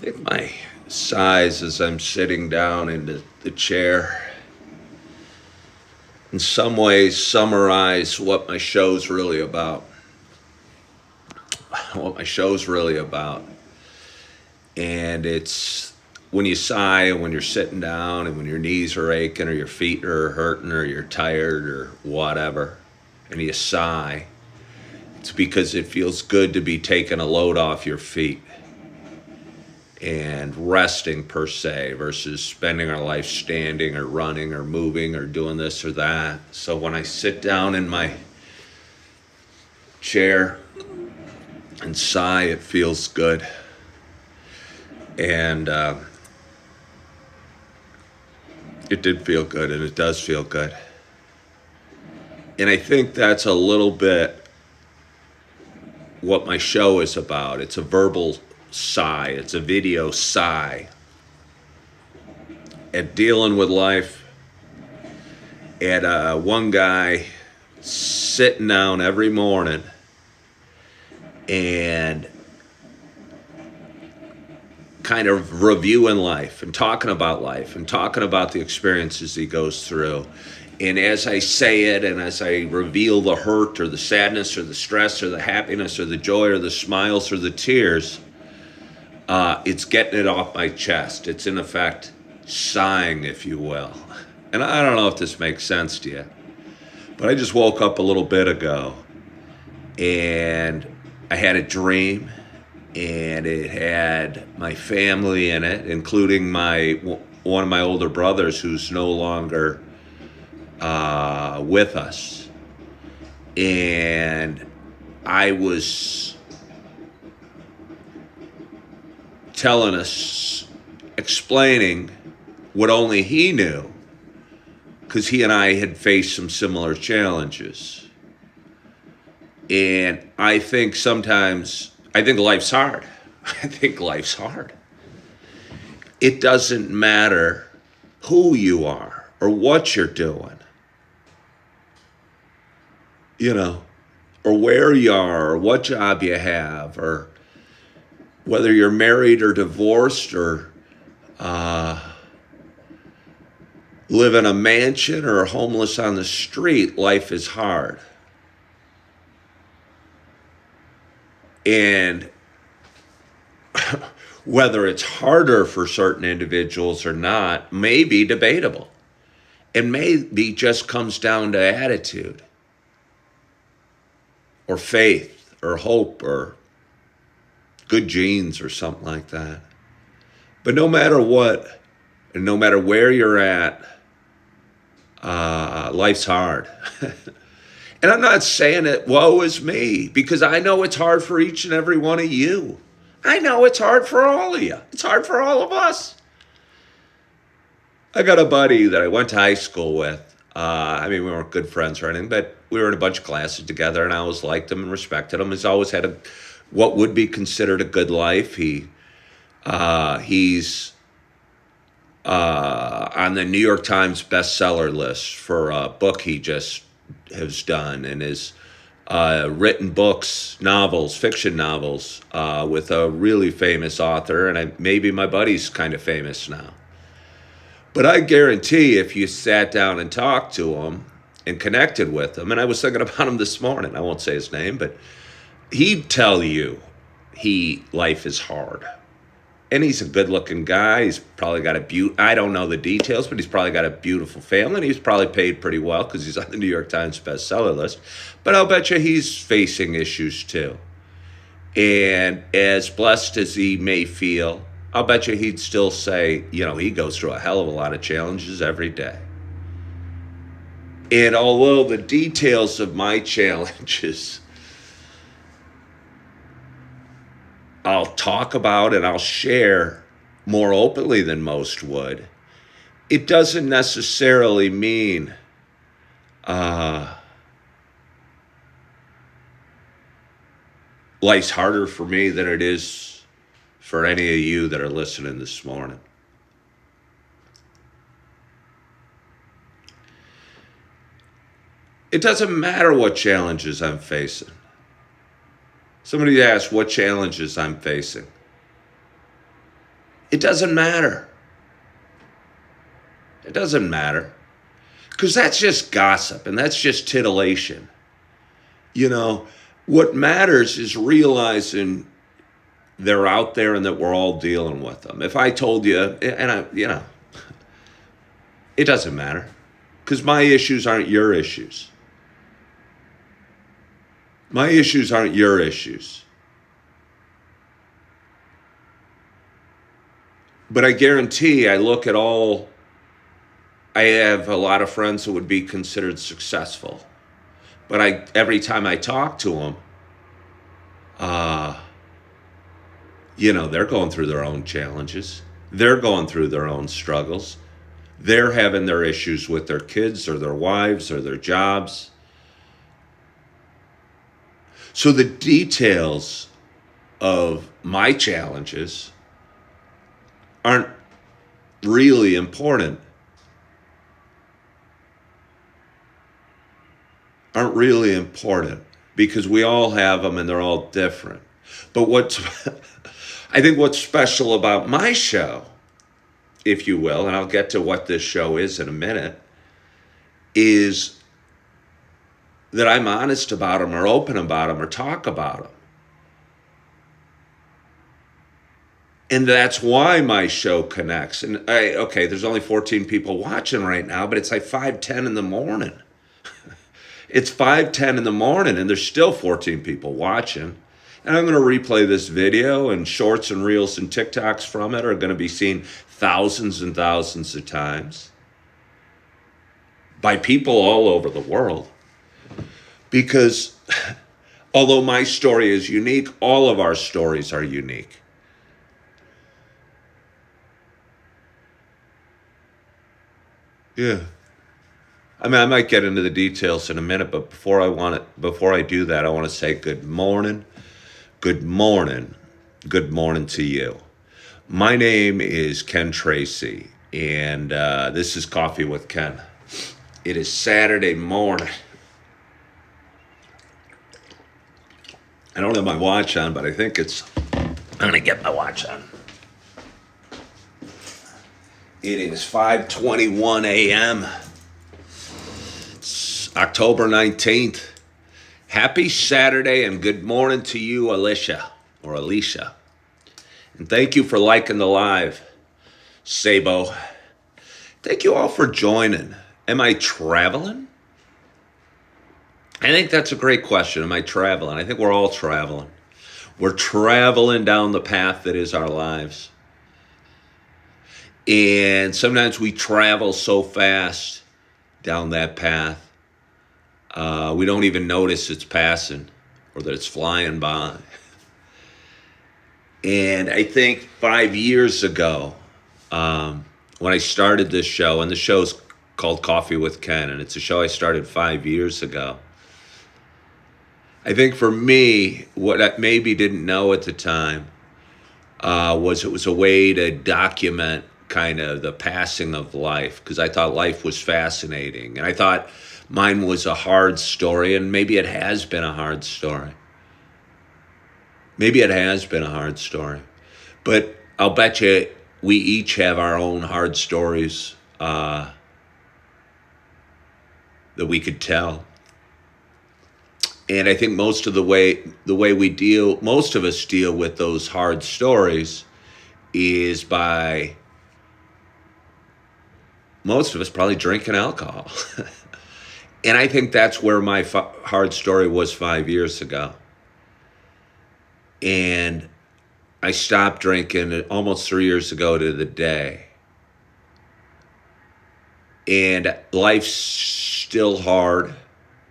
think my sighs as I'm sitting down in the chair in some ways summarize what my show's really about. What my show's really about. And it's when you sigh and when you're sitting down and when your knees are aching or your feet are hurting or you're tired or whatever, and you sigh, it's because it feels good to be taking a load off your feet and resting per se versus spending our life standing or running or moving or doing this or that. So when I sit down in my chair and sigh, it feels good. And it did feel good, and it does feel good. And I think that's a little bit what my show is about. It's a verbal sigh, it's a video sigh at dealing with life, at one guy sitting down every morning and kind of reviewing life and talking about the experiences he goes through. And as I say it and as I reveal the hurt or the sadness or the stress or the happiness or the joy or the smiles or the tears, it's getting it off my chest. It's in effect sighing, if you will. And I don't know if this makes sense to you, but I just woke up a little bit ago and I had a dream, and it had my family in it, including one of my older brothers who's no longer with us. And I was telling us, explaining what only he knew, because he and I had faced some similar challenges. And I think life's hard. I think life's hard. It doesn't matter who you are or what you're doing, or where you are or what job you have, or whether you're married or divorced or live in a mansion or homeless on the street. Life is hard. And whether it's harder for certain individuals or not may be debatable. And maybe just comes down to attitude or faith or hope or good genes or something like that. But no matter what, and no matter where you're at, life's hard. And I'm not saying it, woe is me, because I know it's hard for each and every one of you. I know it's hard for all of you. It's hard for all of us. I got a buddy that I went to high school with. We weren't good friends or anything, but we were in a bunch of classes together, and I always liked him and respected him. He's always had what would be considered a good life. He's on the New York Times bestseller list for a book he just has done, and has written books, novels, fiction novels, with a really famous author, and maybe my buddy's kind of famous now. But I guarantee if you sat down and talked to him and connected with him, and I was thinking about him this morning, I won't say his name, but he'd tell you life is hard. And he's a good-looking guy. He's probably got I don't know the details, but he's probably got a beautiful family, and he's probably paid pretty well because he's on the New York Times bestseller list. But I'll bet you he's facing issues too. And as blessed as he may feel, I'll bet you he'd still say, he goes through a hell of a lot of challenges every day. And although the details of my challenges I'll talk about and I'll share more openly than most would, it doesn't necessarily mean life's harder for me than it is for any of you that are listening this morning. It doesn't matter what challenges I'm facing. Somebody asked what challenges I'm facing. It doesn't matter. It doesn't matter. Because that's just gossip and that's just titillation. You know, what matters is realizing they're out there and that we're all dealing with them. If I told you, and it doesn't matter. Because my issues aren't your issues. My issues aren't your issues. But I guarantee I have a lot of friends that would be considered successful. But every time I talk to them, they're going through their own challenges. They're going through their own struggles. They're having their issues with their kids or their wives or their jobs. So the details of my challenges aren't really important. Aren't really important because we all have them and they're all different. But I think what's special about my show, if you will, and I'll get to what this show is in a minute, is that I'm honest about them or open about them or talk about them. And that's why my show connects. And there's only 14 people watching right now, but it's like 5:10 in the morning. It's 5:10 in the morning and there's still 14 people watching. And I'm going to replay this video, and shorts and reels and TikToks from it are going to be seen thousands and thousands of times by people all over the world. Because although my story is unique, all of our stories are unique. Yeah. I mean, I might get into the details in a minute, but before I do that, I want to say good morning. Good morning. Good morning to you. My name is Ken Tracy, and this is Coffee with Ken. It is Saturday morning. I don't have my watch on, but I think I'm going to get my watch on. It is 5:21 a.m. It's October 19th. Happy Saturday and good morning to you, Alicia. And thank you for liking the live, Sabo. Thank you all for joining. Am I traveling? I think that's a great question. Am I traveling? I think we're all traveling. We're traveling down the path that is our lives. And sometimes we travel so fast down that path, we don't even notice it's passing or that it's flying by. And I think 5 years ago, when I started this show, and the show's called Coffee with Ken, and it's a show I started 5 years ago. I think for me, what I maybe didn't know at the time was it was a way to document kind of the passing of life, because I thought life was fascinating. And I thought mine was a hard story, and maybe it has been a hard story. Maybe it has been a hard story. But I'll bet you we each have our own hard stories that we could tell. And I think most of most of us deal with those hard stories is by most of us probably drinking alcohol. And I think that's where my hard story was 5 years ago. And I stopped drinking almost 3 years ago to the day. And life's still hard.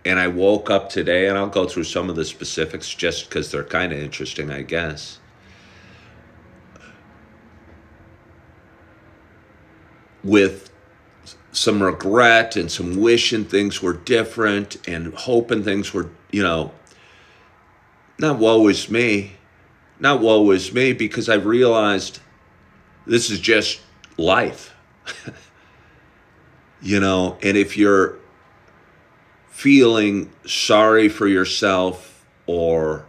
And I woke up today, and I'll go through some of the specifics just because they're kind of interesting, I guess. With some regret and some wishing things were different and hoping things were, not woe is me. Not woe is me, because I realized this is just life. And if you're feeling sorry for yourself or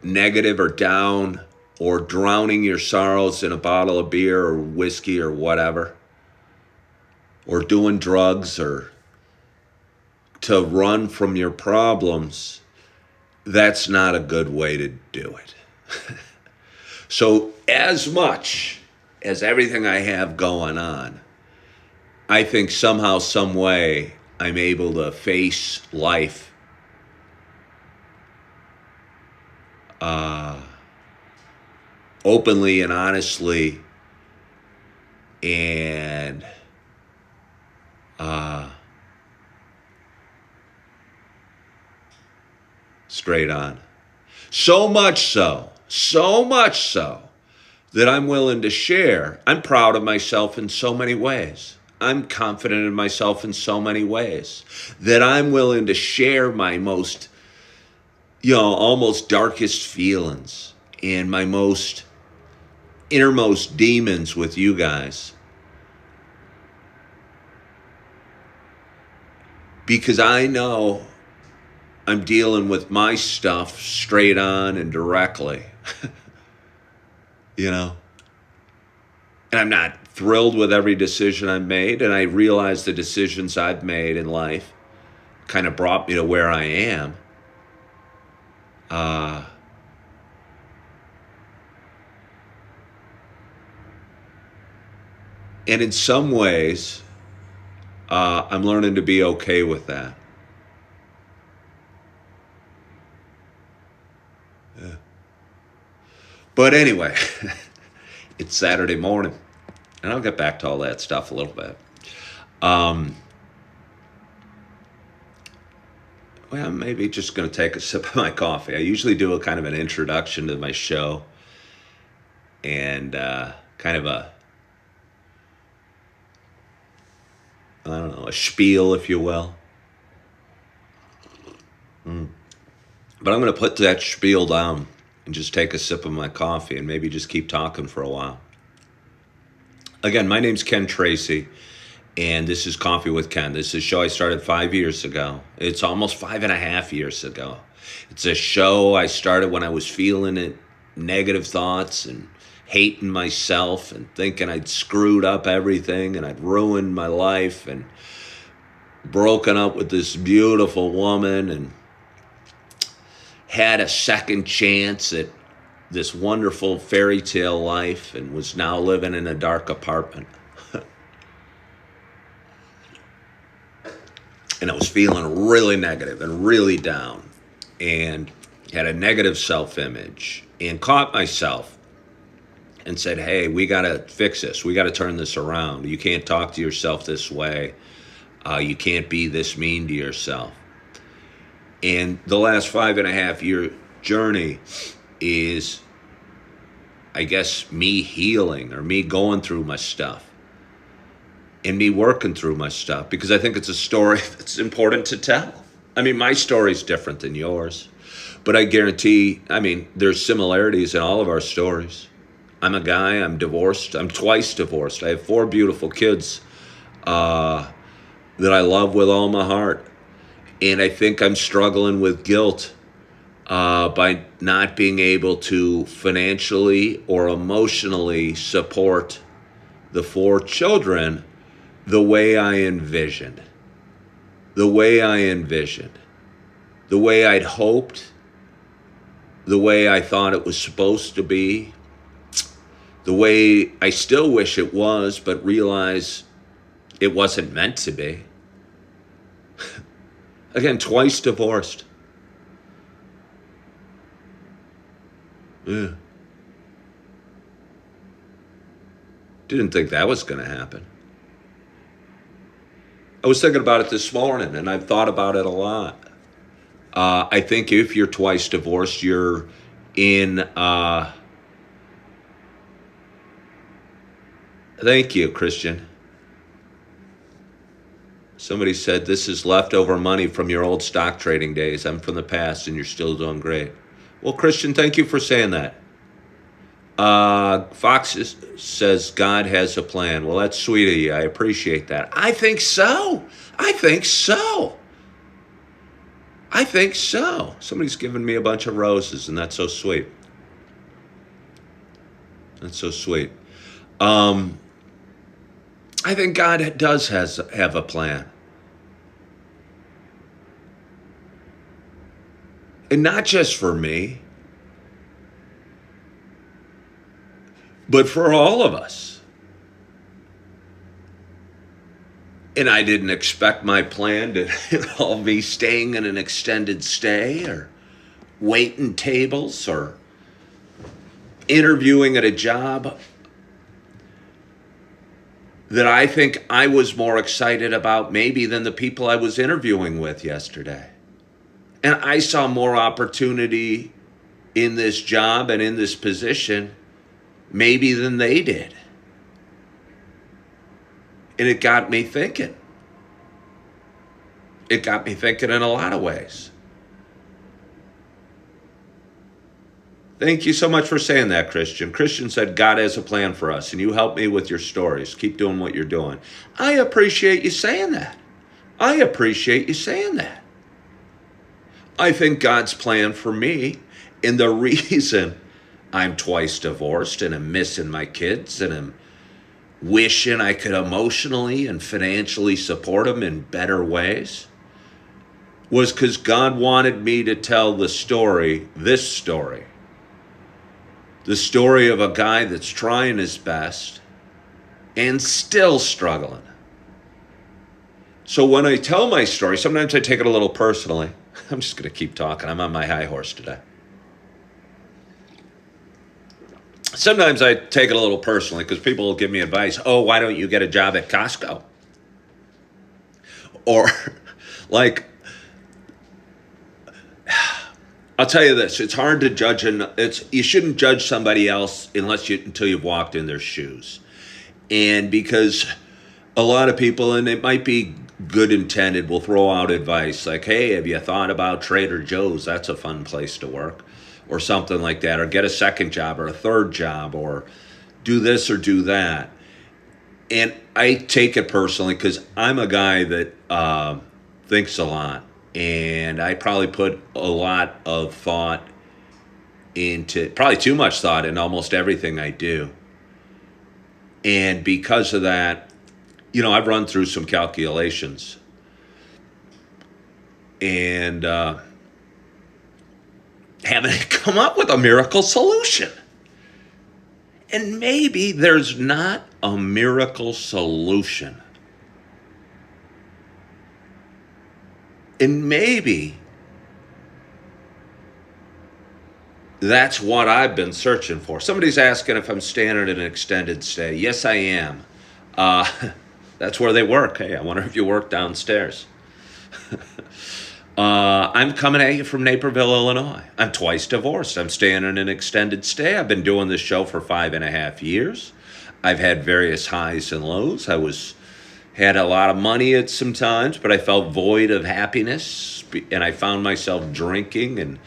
negative or down or drowning your sorrows in a bottle of beer or whiskey or whatever, or doing drugs or to run from your problems, that's not a good way to do it. So as much as everything I have going on, I think somehow, some way, I'm able to face life openly and honestly, and straight on. So much so, that I'm willing to share. I'm proud of myself in so many ways. I'm confident in myself in so many ways that I'm willing to share my most, almost darkest feelings and my most innermost demons with you guys. Because I know I'm dealing with my stuff straight on and directly. And I'm not thrilled with every decision I've made, and I realize the decisions I've made in life kind of brought me to where I am. And in some ways, I'm learning to be okay with that. Yeah. But anyway, it's Saturday morning, and I'll get back to all that stuff a little bit. Well, I'm maybe just going to take a sip of my coffee. I usually do a kind of an introduction to my show and kind of a spiel, if you will. But I'm going to put that spiel down and just take a sip of my coffee and maybe just keep talking for a while. Again, my name's Ken Tracy, and this is Coffee with Ken. This is a show I started 5 years ago. It's almost 5.5 years ago. It's a show I started when I was feeling it, negative thoughts and hating myself and thinking I'd screwed up everything and I'd ruined my life and broken up with this beautiful woman and had a second chance at this wonderful fairy tale life and was now living in a dark apartment. And I was feeling really negative and really down and had a negative self-image and caught myself and said, hey, we got to fix this. We got to turn this around. You can't talk to yourself this way. You can't be this mean to yourself. And the last 5.5 year journey is, I guess, me healing or me going through my stuff and me working through my stuff, because I think it's a story that's important to tell. I mean, my story's different than yours, but I guarantee, there's similarities in all of our stories. I'm a guy, I'm divorced, I'm twice divorced. I have 4 beautiful kids that I love with all my heart. And I think I'm struggling with guilt by not being able to financially or emotionally support the 4 children the way I envisioned, the way I'd hoped, the way I thought it was supposed to be, the way I still wish it was, but realize it wasn't meant to be. Again, twice divorced. Yeah. Didn't think that was going to happen. I was thinking about it this morning, and I've thought about it a lot. I think if you're twice divorced, you're in... Thank you, Christian. Somebody said, this is leftover money from your old stock trading days. I'm from the past, and you're still doing great. Well, Christian, thank you for saying that. Fox says God has a plan. Well, that's sweet of you. I appreciate that. I think so. Somebody's giving me a bunch of roses, and that's so sweet. That's so sweet. Um, I think God does have a plan. And not just for me, but for all of us. And I didn't expect my plan to involve me staying in an extended stay or waiting tables or interviewing at a job that I think I was more excited about maybe than the people I was interviewing with yesterday. And I saw more opportunity in this job and in this position maybe than they did. And it got me thinking. It got me thinking in a lot of ways. Thank you so much for saying that, Christian. Christian said, God has a plan for us, and you helped me with your stories. Keep doing what you're doing. I appreciate you saying that. I appreciate you saying that. I think God's plan for me, and the reason I'm twice divorced and I'm missing my kids and I'm wishing I could emotionally and financially support them in better ways, was because God wanted me to tell this story, the story of a guy that's trying his best and still struggling. So when I tell my story, sometimes I take it a little personally. I'm just going to keep talking. I'm on my high horse today. Sometimes I take it a little personally because people will give me advice. Oh, why don't you get a job at Costco? Or like, I'll tell you this, it's hard to judge, you shouldn't judge somebody else until you've walked in their shoes. And because a lot of people, and it might be good intended, will throw out advice like, hey, have you thought about Trader Joe's? That's a fun place to work, or something like that, or get a second job or a third job, or do this or do that. And I take it personally because I'm a guy that thinks a lot. And I probably put a lot of thought into, probably too much thought in almost everything I do. And because of that, I've run through some calculations. And haven't come up with a miracle solution. And maybe there's not a miracle solution. And maybe that's what I've been searching for. Somebody's asking if I'm staying at an extended stay. Yes, I am. That's where they work. Hey, I wonder if you work downstairs. I'm coming at you from Naperville, Illinois. I'm twice divorced. I'm staying in an extended stay. I've been doing this show for 5.5 years. I've had various highs and lows. Had a lot of money at some times, but I felt void of happiness, and I found myself drinking and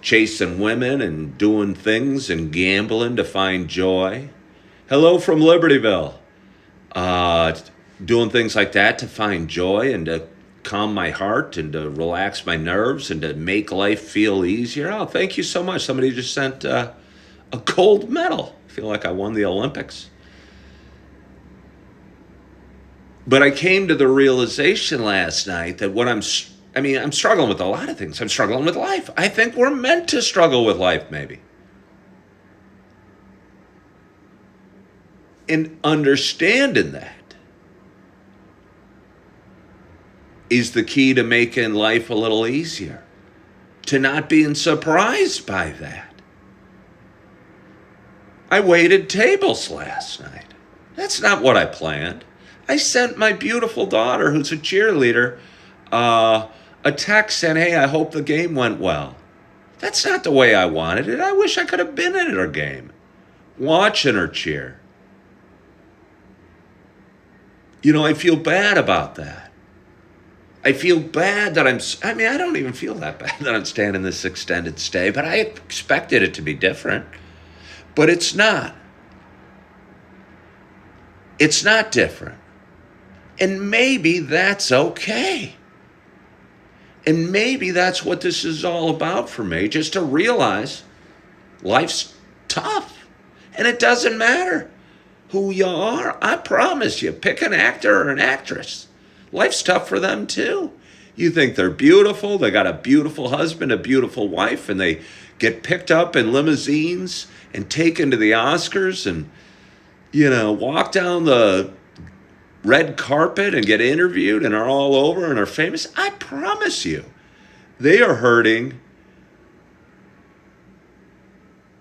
chasing women and doing things and gambling to find joy. Hello from Libertyville. Doing things like that to find joy and to calm my heart and to relax my nerves and to make life feel easier. Oh, thank you so much. Somebody just sent a gold medal. I feel like I won the Olympics. But I came to the realization last night that I'm struggling with a lot of things. I'm struggling with life. I think we're meant to struggle with life, maybe. And understanding that is the key to making life a little easier. To not being surprised by that. I waited tables last night. That's not what I planned. I sent my beautiful daughter, who's a cheerleader, a text saying, hey, I hope the game went well. That's not the way I wanted it. I wish I could have been at her game, watching her cheer. I feel bad about that. I feel bad that I don't even feel that bad that I'm staying in this extended stay, but I expected it to be different. But it's not. It's not different. And maybe that's okay. And maybe that's what this is all about for me, just to realize life's tough. And it doesn't matter who you are. I promise you, pick an actor or an actress. Life's tough for them too. You think they're beautiful, they got a beautiful husband, a beautiful wife, and they get picked up in limousines and taken to the Oscars and, walk down the red carpet and get interviewed and are all over and are famous. I promise you, they are hurting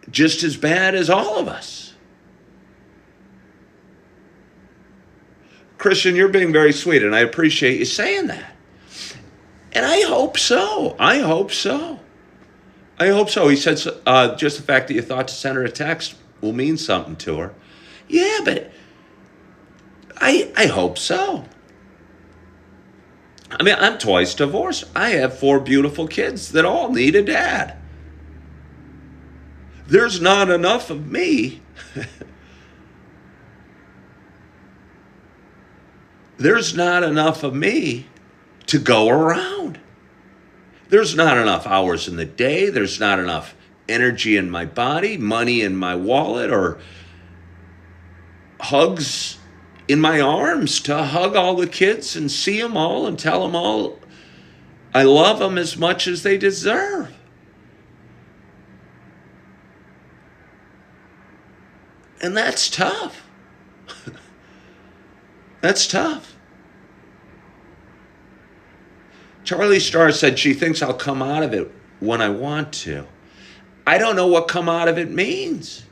just as bad as all of us. Christian, you're being very sweet, and I appreciate you saying that. And I hope so. I hope so. He said, just the fact that you thought to send her a text will mean something to her. Yeah, but I hope so. I mean, I'm twice divorced. I have 4 beautiful kids that all need a dad. There's not enough of me. There's not enough of me to go around. There's not enough hours in the day. There's not enough energy in my body, money in my wallet, or hugs in my arms to hug all the kids and see them all and tell them all I love them as much as they deserve. And that's tough. That's tough. Charlie Starr said she thinks I'll come out of it when I want to. I don't know what come out of it means.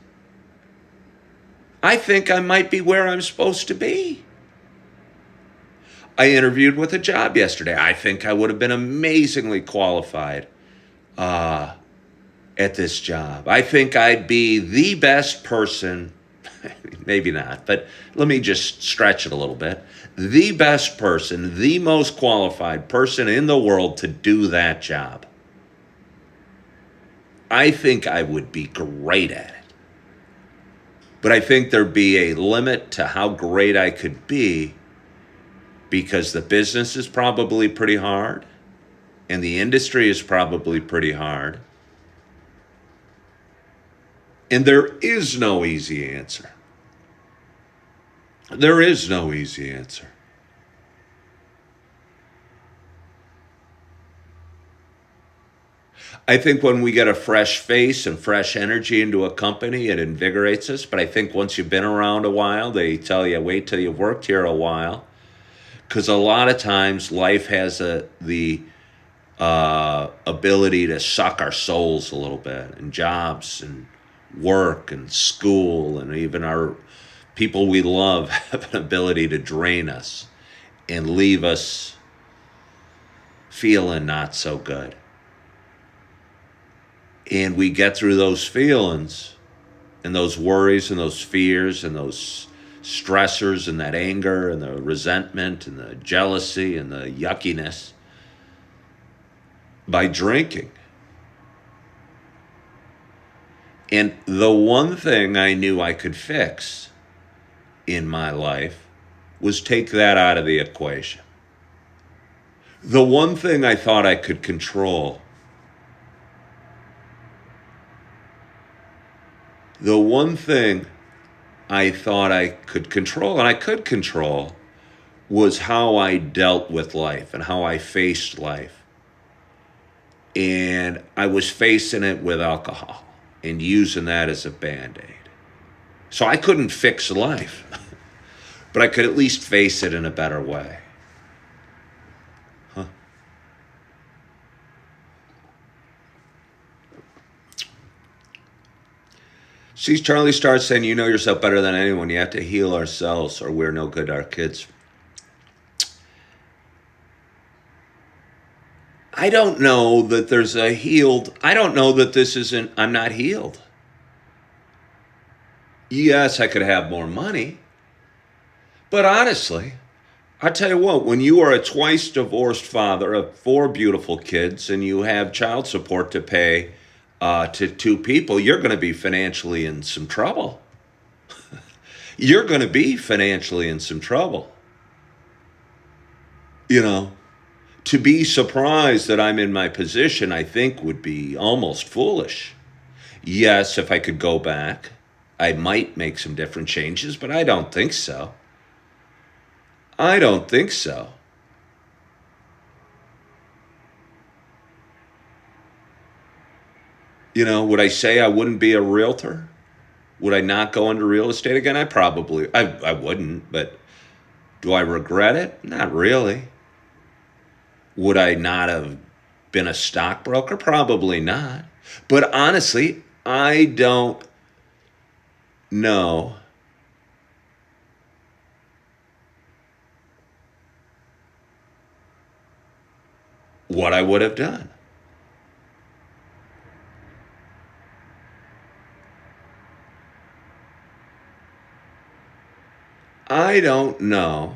I think I might be where I'm supposed to be. I interviewed with a job yesterday. I think I would have been amazingly qualified at this job. I think I'd be the best person, maybe not, but let me just stretch it a little bit. The best person, the most qualified person in the world to do that job. I think I would be great at it. But I think there'd be a limit to how great I could be because the business is probably pretty hard and the industry is probably pretty hard. And there is no easy answer. There is no easy answer. I think when we get a fresh face and fresh energy into a company, it invigorates us. But I think once you've been around a while, they tell you, wait till you've worked here a while. Because a lot of times life has the ability to suck our souls a little bit. And jobs and work and school and even our people we love have an ability to drain us and leave us feeling not so good. And we get through those feelings and those worries and those fears and those stressors and that anger and the resentment and the jealousy and the yuckiness by drinking. And the one thing I knew I could fix in my life was take that out of the equation. The one thing I thought I could control, the one thing I thought I could control, and I could control, was how I dealt with life and how I faced life. And I was facing it with alcohol and using that as a Band-Aid. So I couldn't fix life, but I could at least face it in a better way. See, Charlie starts saying, you know yourself better than anyone. You have to heal ourselves or we're no good to our kids. I don't know that there's a healed, I don't know that this isn't, I'm not healed. Yes, I could have more money. But honestly, I tell you what, when you are a twice divorced father of 4 beautiful kids and you have child support to pay to 2 people, you're going to be financially in some trouble. You're going to be financially in some trouble. You know, to be surprised that I'm in my position, I think would be almost foolish. Yes, if I could go back, I might make some different changes, but I don't think so. I don't think so. You know, would I say I wouldn't be a realtor? Would I not go into real estate again? I wouldn't, but do I regret it? Not really. Would I not have been a stockbroker? Probably not. But honestly, I don't know what I would have done. I don't know,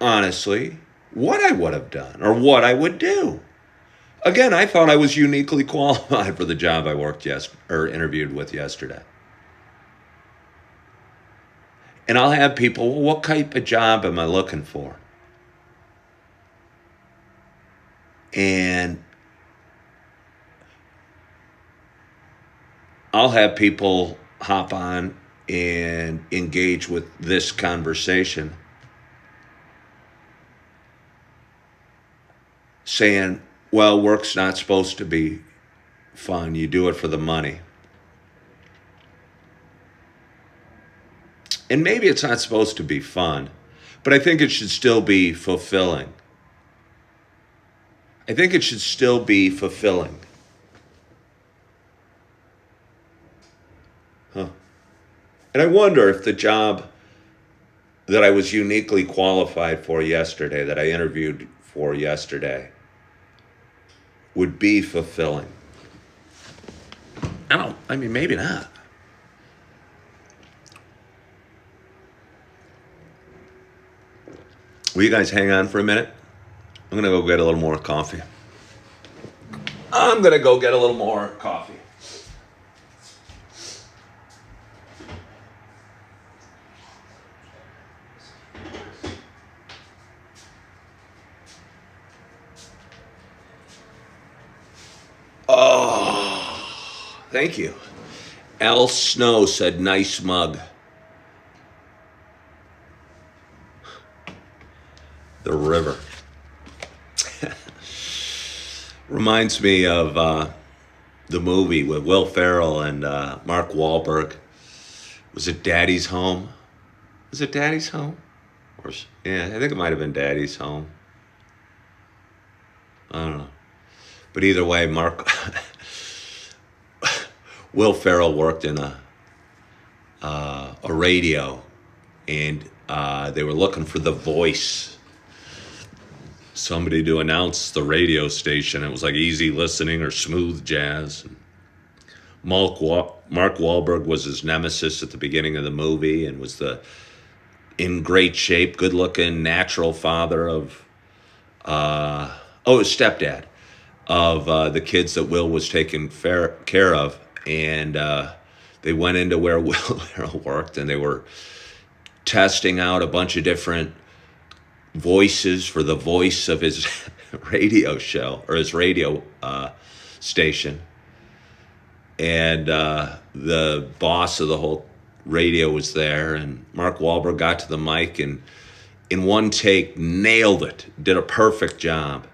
honestly, what I would have done or what I would do. Again, I thought I was uniquely qualified for the job I interviewed with yesterday. And I'll have people, well, what type of job am I looking for? And I'll have people hop on and engage with this conversation saying, well, work's not supposed to be fun. You do it for the money. And maybe it's not supposed to be fun, but I think it should still be fulfilling. I think it should still be fulfilling. Huh. And I wonder if the job that I was uniquely qualified for yesterday, that I interviewed for yesterday, would be fulfilling. I mean, maybe not. Will you guys hang on for a minute? I'm going to go get a little more coffee. Oh, thank you. Al Snow said, nice mug. The river. Reminds me of the movie with Will Ferrell and Mark Wahlberg. Was it Daddy's Home? Was it Daddy's Home? Yeah, I think it might have been Daddy's Home. I don't know. But either way, Will Ferrell worked in a radio, and they were looking for the voice, somebody to announce the radio station. It was like easy listening or smooth jazz. Mark Wahlberg was his nemesis at the beginning of the movie and was in great shape, good-looking, natural father of his stepdad of the kids that Will was taking care of. And they went into where Will worked, and they were testing out a bunch of different voices for the voice of his radio show, or his radio station. And the boss of the whole radio was there, and Mark Wahlberg got to the mic and in one take nailed it, did a perfect job.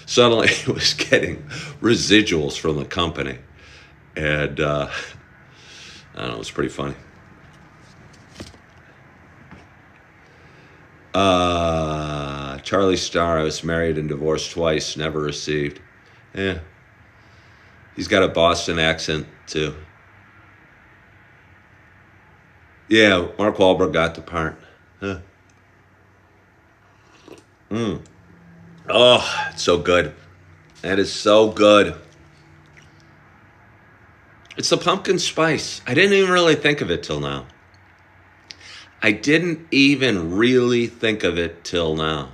Suddenly he was getting residuals from the company. And I don't know, it was pretty funny. Charlie Starr, I was married and divorced twice, never received. Yeah. He's got a Boston accent, too. Yeah, Mark Wahlberg got the part. Huh. Oh, it's so good. That is so good. It's the pumpkin spice. I didn't even really think of it till now. I didn't even really think of it till now.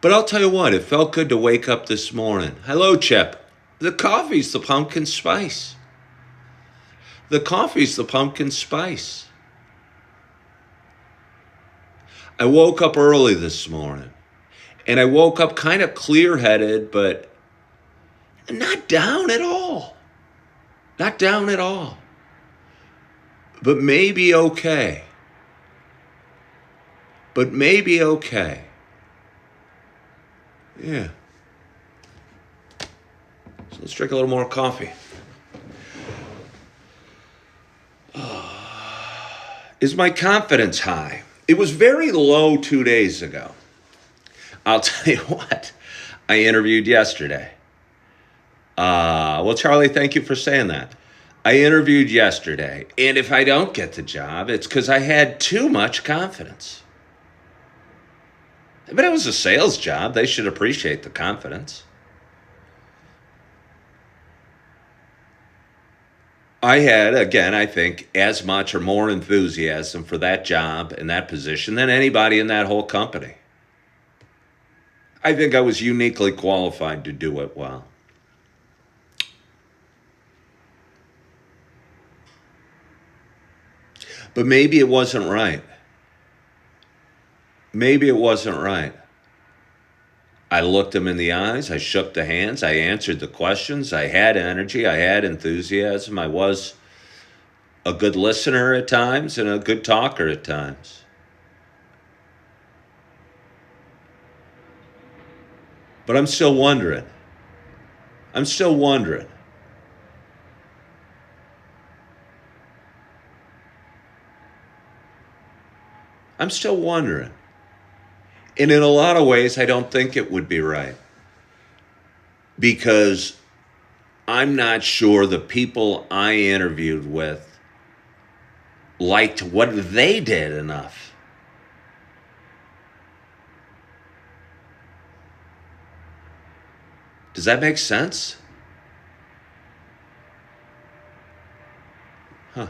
But I'll tell you what, it felt good to wake up this morning. Hello, Chip. The coffee's the pumpkin spice. The coffee's the pumpkin spice. I woke up early this morning. And I woke up kind of clear-headed, but not down at all. Not down at all. But maybe okay. But maybe okay. Yeah. So let's drink a little more coffee. Is my confidence high? It was very low 2 days ago. I'll tell you what. I interviewed yesterday. Well, Charlie, thank you for saying that. I interviewed yesterday, and if I don't get the job, it's because I had too much confidence. But it was a sales job. They should appreciate the confidence. I had, again, I think, as much or more enthusiasm for that job and that position than anybody in that whole company. I think I was uniquely qualified to do it well. But maybe it wasn't right. Maybe it wasn't right. I looked them in the eyes. I shook the hands. I answered the questions. I had energy. I had enthusiasm. I was a good listener at times and a good talker at times. But I'm still wondering. I'm still wondering. I'm still wondering. And in a lot of ways, I don't think it would be right. Because I'm not sure the people I interviewed with liked what they did enough. Does that make sense? Huh.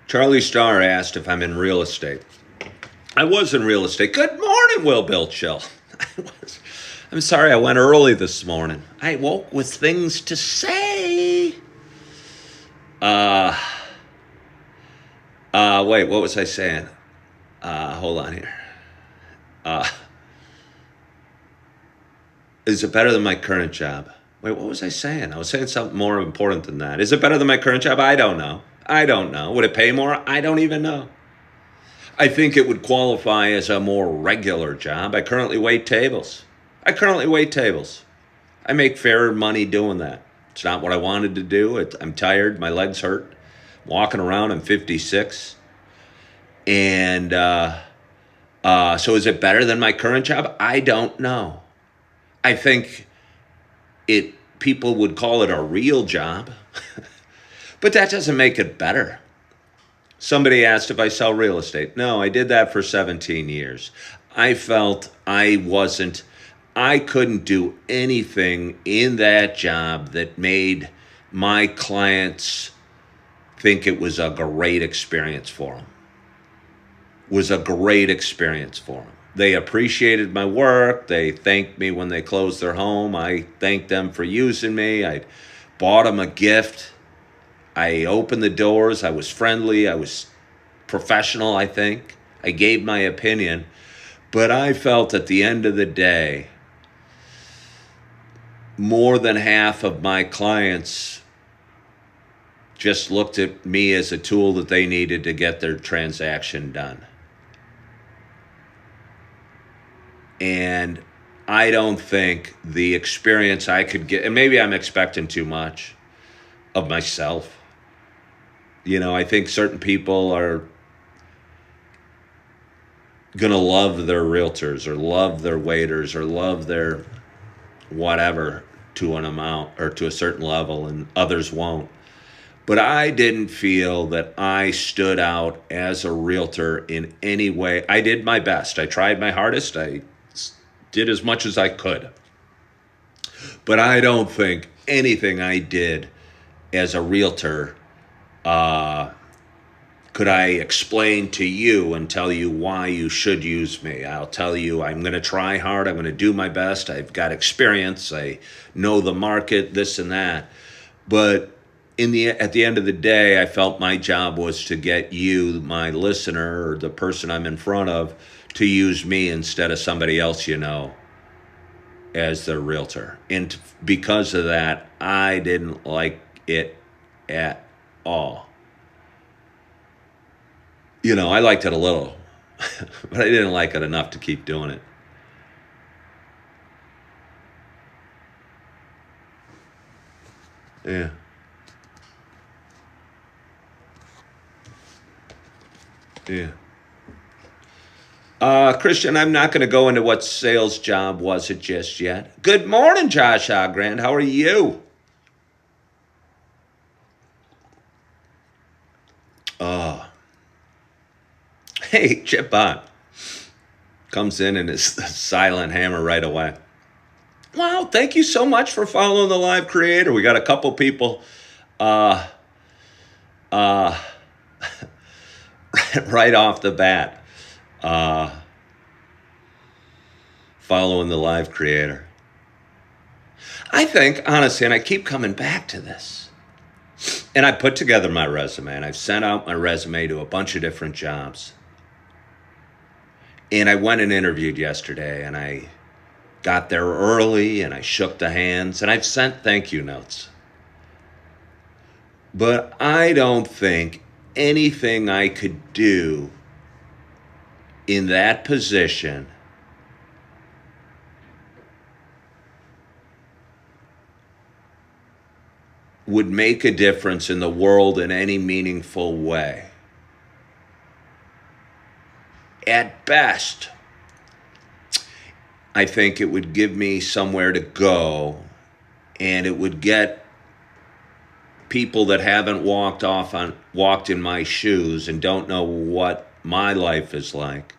Charlie Starr asked if I'm in real estate. I was in real estate. Good morning, Will Bill Chill. I'm sorry I went early this morning. I woke with things to say. Wait, what was I saying? Hold on here. Is it better than my current job? Wait, what was I saying? I was saying something more important than that. Is it better than my current job? I don't know. I don't know. Would it pay more? I don't even know. I think it would qualify as a more regular job. I currently wait tables. I make fair money doing that. It's not what I wanted to do. I'm tired. My legs hurt. I'm walking around. I'm 56. And so is it better than my current job? I don't know. I think people would call it a real job, but that doesn't make it better. Somebody asked if I sell real estate. No, I did that for 17 years. I felt I couldn't do anything in that job that made my clients think it was a great experience for them. They appreciated my work. They thanked me when they closed their home. I thanked them for using me. I bought them a gift. I opened the doors. I was friendly. I was professional, I think. I gave my opinion. But I felt at the end of the day, more than half of my clients just looked at me as a tool that they needed to get their transaction done. And I don't think the experience I could get, and maybe I'm expecting too much of myself. I think certain people are going to love their realtors or love their waiters or love their whatever to an amount or to a certain level, and others won't. But I didn't feel that I stood out as a realtor in any way. I did my best. I tried my hardest. I did as much as I could. But I don't think anything I did as a realtor could I explain to you and tell you why you should use me. I'll tell you I'm going to try hard. I'm going to do my best. I've got experience. I know the market, this and that. But at the end of the day, I felt my job was to get you, my listener, or the person I'm in front of, to use me instead of somebody else as their realtor. And because of that, I didn't like it at all. I liked it a little, but I didn't like it enough to keep doing it. Yeah. Yeah. Christian, I'm not going to go into what sales job was it just yet. Good morning, JoshOgrand. How are you? Oh. Hey, Chip Bond comes in and is silent hammer right away. Wow, thank you so much for following the live creator. We got a couple people uh, uh, right off the bat following the live creator. I think, honestly, and I keep coming back to this, and I put together my resume, and I've sent out my resume to a bunch of different jobs. And I went and interviewed yesterday, and I got there early, and I shook the hands, and I've sent thank you notes. But I don't think anything I could do in that position would make a difference in the world in any meaningful way. At best, I think it would give me somewhere to go, and it would get people that haven't walked in my shoes and don't know what my life is like.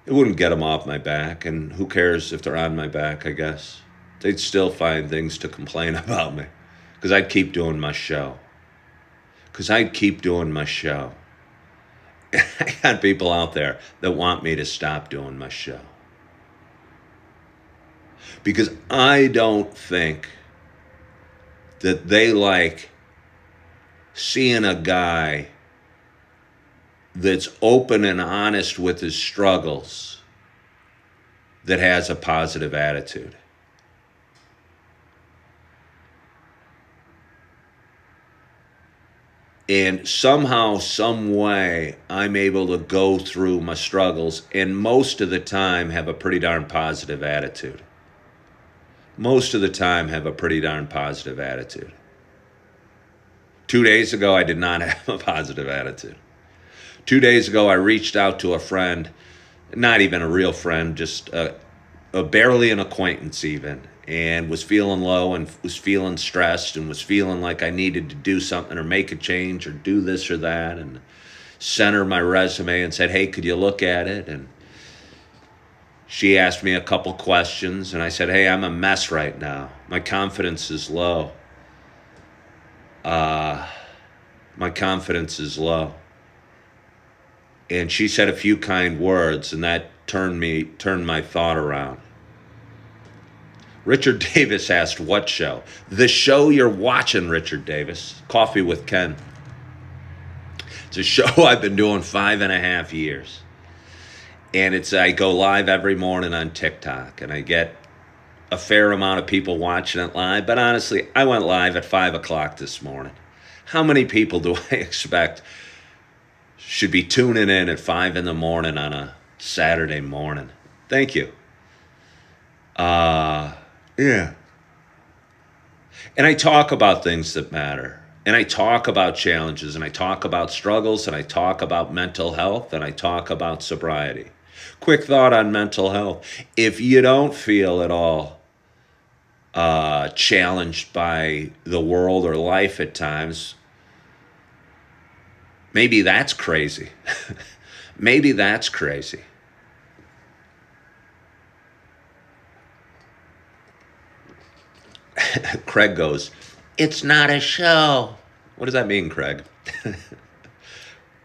It wouldn't get them off my back, and who cares if they're on my back, I guess. They'd still find things to complain about me, because I'd keep doing my show. I got people out there that want me to stop doing my show. Because I don't think that they like seeing a guy that's open and honest with his struggles that has a positive attitude. And somehow, some way, I'm able to go through my struggles and most of the time have a pretty darn positive attitude. 2 days ago, I did not have a positive attitude. 2 days ago, I reached out to a friend, not even a real friend, just a barely an acquaintance even, and was feeling low and was feeling stressed and was feeling like I needed to do something or make a change or do this or that, and sent her my resume and said, hey, could you look at it? And she asked me a couple questions, and I said, hey, I'm a mess right now. My confidence is low. And she said a few kind words, and that turned my thought around. Richard Davis asked, what show? The show you're watching, Richard Davis. Coffee with Ken. It's a show I've been doing 5.5 years. And I go live every morning on TikTok, and I get a fair amount of people watching it live. But honestly, I went live at 5 o'clock this morning. How many people do I expect should be tuning in at 5 in the morning on a Saturday morning? Thank you. Yeah. And I talk about things that matter. And I talk about challenges, and I talk about struggles, and I talk about mental health, and I talk about sobriety. Quick thought on mental health. If you don't feel at all challenged by the world or life at times, maybe that's crazy. Maybe that's crazy. Craig goes, it's not a show. What does that mean, Craig?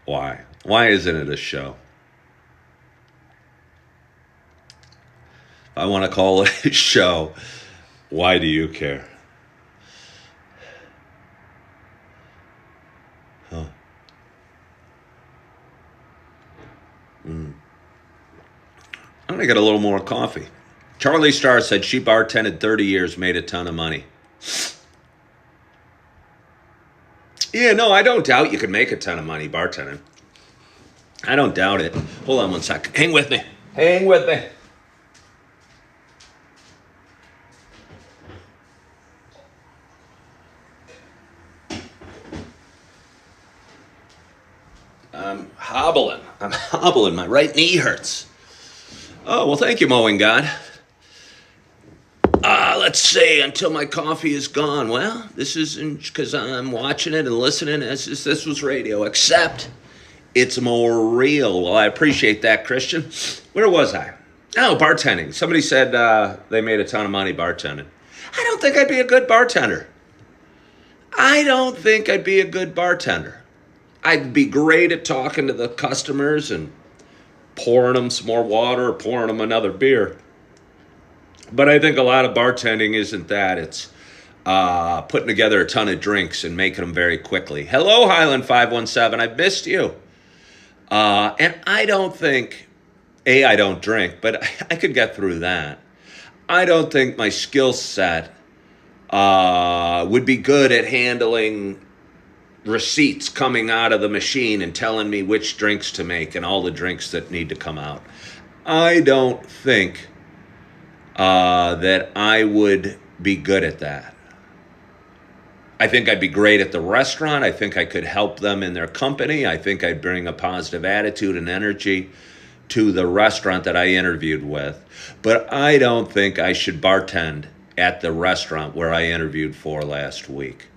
Why? Why isn't it a show? If I want to call it a show, why do you care? I'm going to get a little more coffee. Charlie Starr said she bartended 30 years, made a ton of money. Yeah, no, I don't doubt you could make a ton of money bartending. I don't doubt it. Hold on one sec. Hang with me. Hang with me. I'm hobbling. My right knee hurts. Oh, well, thank you, mowing God. Let's see, until my coffee is gone. Well, this isn't because I'm watching it and listening as if this was radio, except it's more real. Well, I appreciate that, Christian. Where was I? Oh, bartending. Somebody said they made a ton of money bartending. I don't think I'd be a good bartender. I'd be great at talking to the customers and pouring them some more water or pouring them another beer. But I think a lot of bartending isn't that. It's putting together a ton of drinks and making them very quickly. Hello, Highland 517. I've missed you. And I don't think, I don't drink, but I could get through that. I don't think my skill set would be good at handling receipts coming out of the machine and telling me which drinks to make and all the drinks that need to come out. I don't think that I would be good at that. I think I'd be great at the restaurant. I think I could help them in their company. I think I'd bring a positive attitude and energy to the restaurant that I interviewed with. But I don't think I should bartend at the restaurant where I interviewed for last week.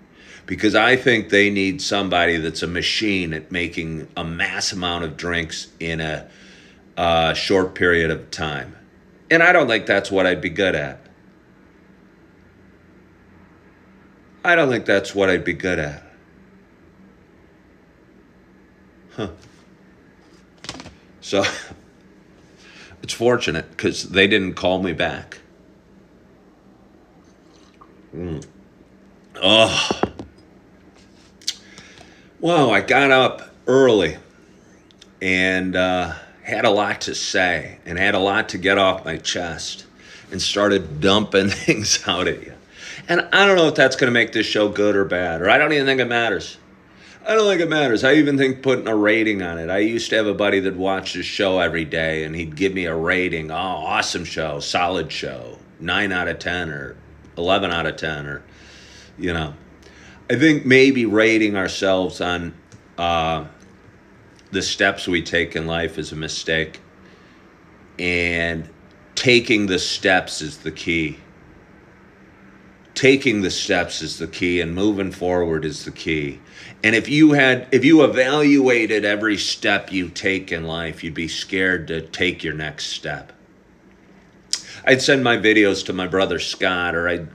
Because I think they need somebody that's a machine at making a mass amount of drinks in a short period of time. And I don't think that's what I'd be good at. So it's fortunate because they didn't call me back. Oh. Wow, I got up early and had a lot to say and had a lot to get off my chest and started dumping things out at you. And I don't know if that's going to make this show good or bad, or I don't even think it matters. I even think putting a rating on it. I used to have a buddy that watched this show every day, and he'd give me a rating. Oh, awesome show, solid show, 9 out of 10 or 11 out of 10 or, you know. I think maybe rating ourselves on the steps we take in life is a mistake. And taking the steps is the key. Taking the steps is the key, and moving forward is the key. And if you evaluated every step you take in life, you'd be scared to take your next step. I'd send my videos to my brother Scott, or I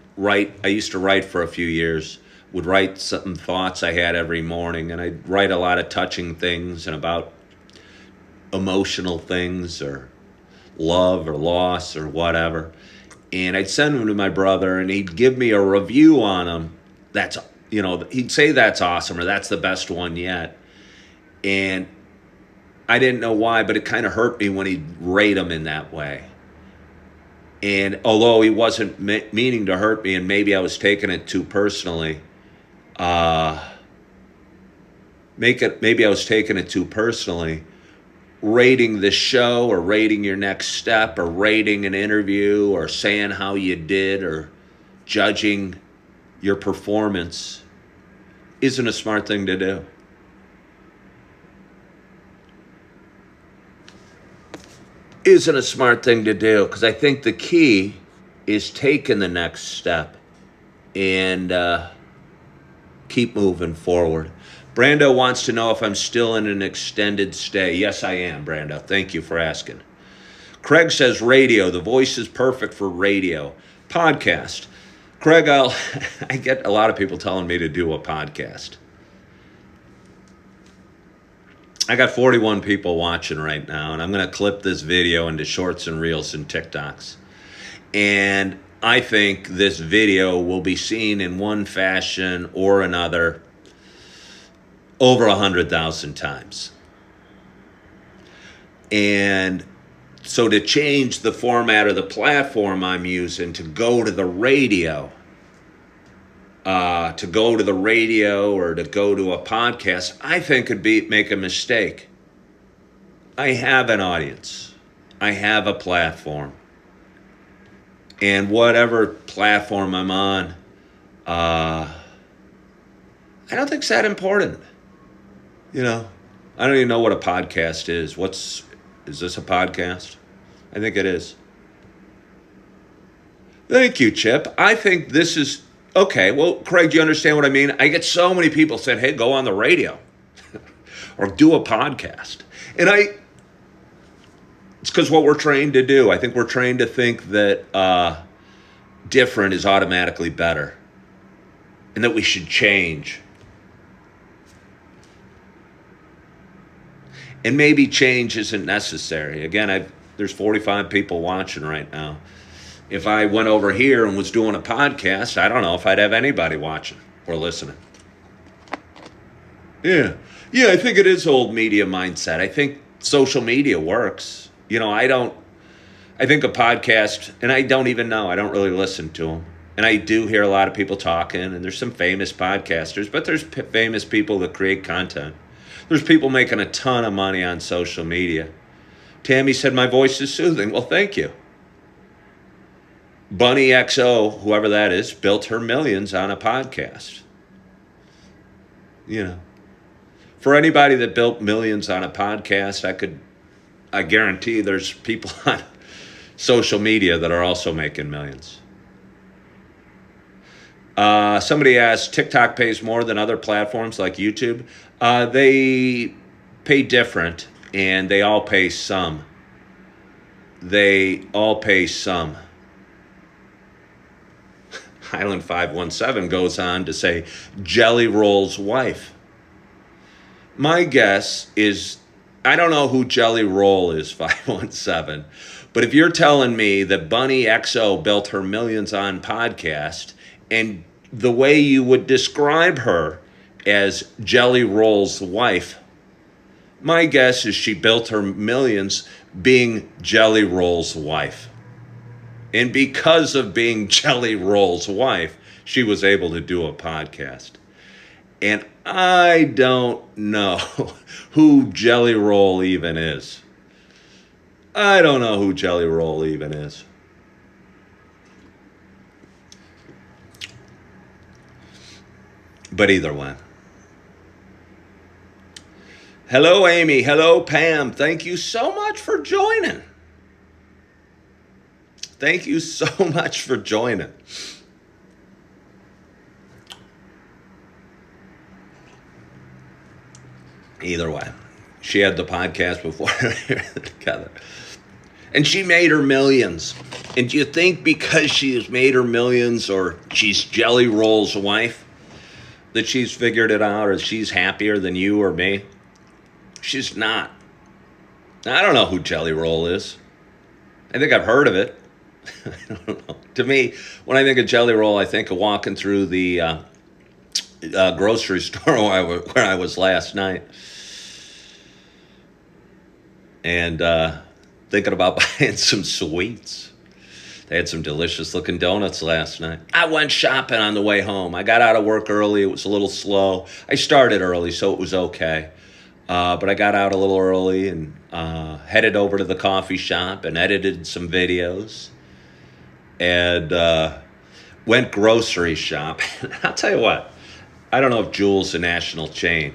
used to write for a few years, would write some thoughts I had every morning, and I'd write a lot of touching things and about emotional things or love or loss or whatever. And I'd send them to my brother, and he'd give me a review on them. He'd say that's awesome or that's the best one yet. And I didn't know why, but it kind of hurt me when he'd rate them in that way. And although he wasn't meaning to hurt me, and maybe I was taking it too personally, rating the show or rating your next step or rating an interview or saying how you did or judging your performance isn't a smart thing to do. Because I think the key is taking the next step and keep moving forward. Brando wants to know if I'm still in an extended stay. Yes, I am, Brando. Thank you for asking. Craig says radio. The voice is perfect for radio. Podcast. Craig, I get a lot of people telling me to do a podcast. I got 41 people watching right now, and I'm going to clip this video into shorts and reels and TikToks. And I think this video will be seen in one fashion or another over 100,000 times. And So to change the format of the platform I'm using to go to the radio, or to go to a podcast, I think could make a mistake. I have an audience. I have a platform. And whatever platform I'm on, I don't think it's that important. You know, I don't even know what a podcast is. Is this a podcast? I think it is. Thank you, Chip. I think this is, okay, well, Craig, do you understand what I mean? I get so many people saying, hey, go on the radio or do a podcast. And it's because what we're trained to do. I think we're trained to think that different is automatically better and that we should change. And maybe change isn't necessary. Again, there's 45 people watching right now. If I went over here and was doing a podcast, I don't know if I'd have anybody watching or listening. Yeah, I think it is old media mindset. I think social media works. I think a podcast, and I don't even know. I don't really listen to them. And I do hear a lot of people talking, and there's some famous podcasters, but there's famous people that create content. There's people making a ton of money on social media. Tammy said, my voice is soothing. Well, thank you. Bunny XO, whoever that is, built her millions on a podcast. For anybody that built millions on a podcast, I guarantee there's people on social media that are also making millions. Somebody asked, TikTok pays more than other platforms like YouTube. They pay different, and they all pay some. Highland 517 goes on to say, Jelly Roll's wife. My guess is, I don't know who Jelly Roll is, 517, but if you're telling me that Bunny XO built her millions on podcast, and the way you would describe her as Jelly Roll's wife, my guess is she built her millions being Jelly Roll's wife. And because of being Jelly Roll's wife, she was able to do a podcast. And I don't know who Jelly Roll even is. But either way. Hello, Amy. Hello, Pam. Thank you so much for joining. Either way, she had the podcast before together. And she made her millions. And do you think because she has made her millions, or she's Jelly Roll's wife, that she's figured it out, or she's happier than you or me? She's not. I don't know who Jelly Roll is. I think I've heard of it. I don't know. To me, when I think of Jelly Roll, I think of walking through the grocery store where I was last night, and thinking about buying some sweets. They had some delicious looking donuts last night. I went shopping on the way home. I got out of work early. It was a little slow. I started early, so it was okay. But I got out a little early and headed over to the coffee shop and edited some videos. And went grocery shop. I'll tell you what. I don't know if Jewel's a national chain.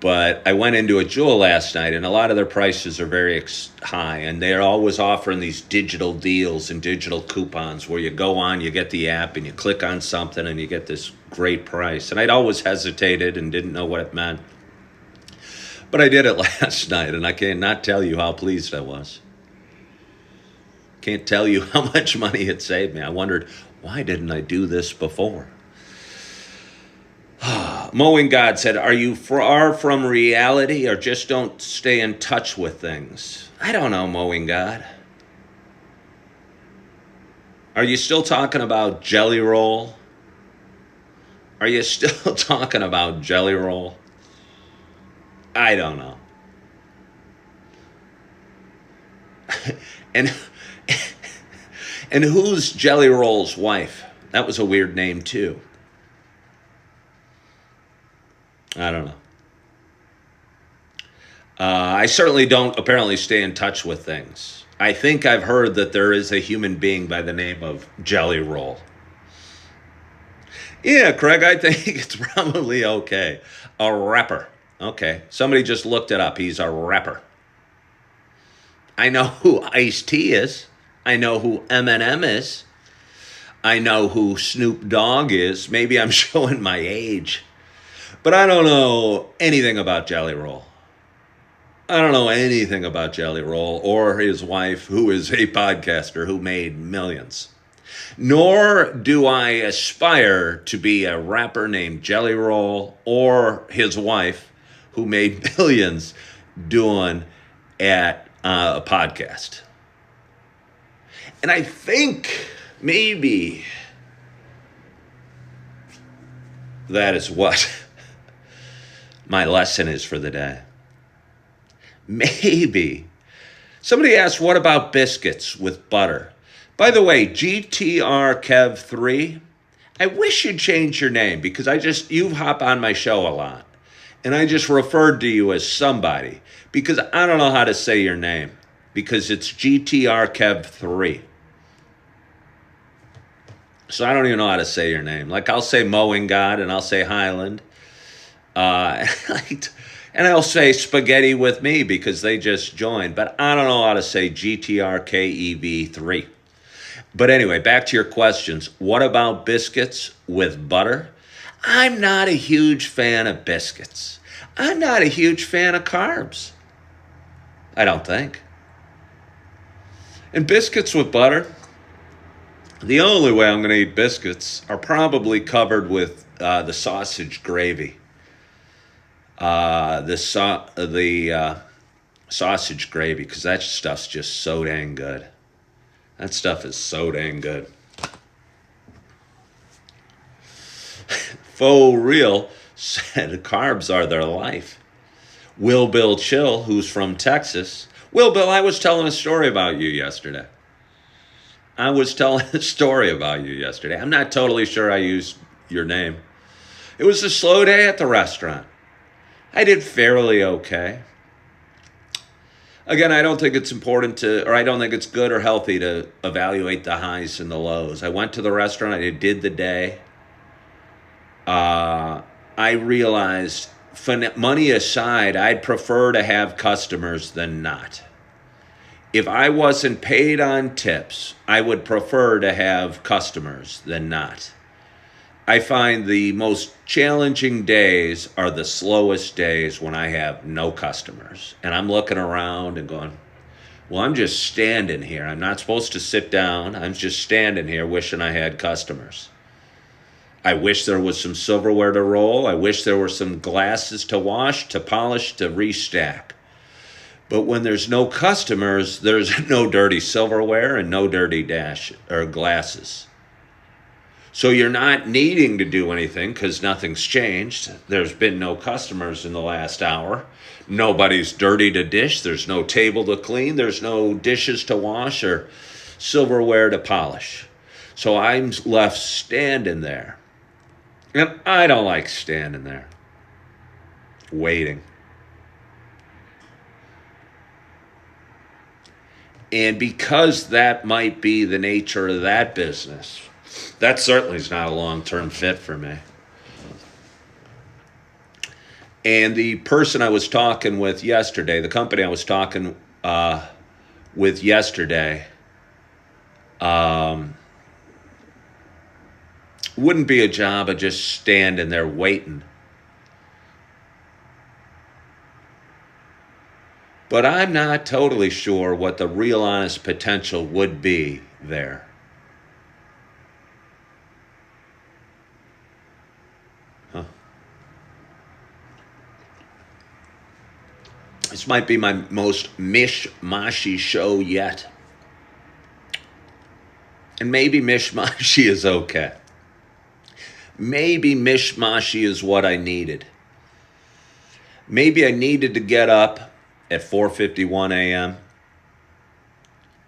But I went into a Jewel last night, and a lot of their prices are very high, and they're always offering these digital deals and digital coupons where you go on, you get the app, and you click on something, and you get this great price. And I'd always hesitated and didn't know what it meant. But I did it last night, and I cannot tell you how pleased I was. Can't tell you how much money it saved me. I wondered, why didn't I do this before? Mowing God said, are you far from reality or just don't stay in touch with things? I don't know, Mowing God. Are you still talking about Jelly Roll? I don't know. And and who's Jelly Roll's wife? That was a weird name too. I don't know. I certainly don't apparently stay in touch with things. I think I've heard that there is a human being by the name of Jelly Roll. Yeah, Craig, I think it's probably okay. A rapper. Okay. Somebody just looked it up. He's a rapper. I know who Ice-T is. I know who Eminem is. I know who Snoop Dogg is. Maybe I'm showing my age. But I don't know anything about Jelly Roll. I don't know anything about Jelly Roll or his wife, who is a podcaster who made millions. Nor do I aspire to be a rapper named Jelly Roll or his wife, who made millions doing at a podcast. And I think maybe that is what my lesson is for the day. Maybe. Somebody asked, what about biscuits with butter? By the way, GTR Kev 3, I wish you'd change your name because you hop on my show a lot. And I just referred to you as somebody because I don't know how to say your name because it's GTR Kev 3. So I don't even know how to say your name. Like I'll say Mowing God and I'll say Highland. And I'll say spaghetti with me because they just joined. But I don't know how to say GTRKEV3. But anyway, back to your questions. What about biscuits with butter? I'm not a huge fan of biscuits. I'm not a huge fan of carbs. I don't think. And biscuits with butter, the only way I'm going to eat biscuits are probably covered with the sausage gravy. The sausage gravy, because that stuff's just so dang good. That stuff is so dang good. Faux Real said carbs are their life. Will Bill Chill, who's from Texas. Will Bill, I was telling a story about you yesterday. I'm not totally sure I used your name. It was a slow day at the restaurant. I did fairly okay. Again, I don't think it's I don't think it's good or healthy to evaluate the highs and the lows. I went to the restaurant, I did the day. I realized, money aside, I'd prefer to have customers than not. If I wasn't paid on tips, I would prefer to have customers than not. I find the most challenging days are the slowest days when I have no customers. And I'm looking around and going, well, I'm just standing here. I'm not supposed to sit down. I'm just standing here wishing I had customers. I wish there was some silverware to roll. I wish there were some glasses to wash, to polish, to restack. But when there's no customers, there's no dirty silverware and no dirty glasses. So you're not needing to do anything because nothing's changed. There's been no customers in the last hour. Nobody's dirty to dish. There's no table to clean. There's no dishes to wash or silverware to polish. So I'm left standing there. And I don't like standing there, waiting. And because that might be the nature of that business, that certainly is not a long-term fit for me. And the person I was talking with yesterday, the company I was talking with yesterday, wouldn't be a job of just standing there waiting. But I'm not totally sure what the real honest potential would be there. Huh. This might be my most mishmashy show yet. And maybe mishmashy is okay. Maybe mishmashy is what I needed. Maybe I needed to get up at 4:51 a.m.,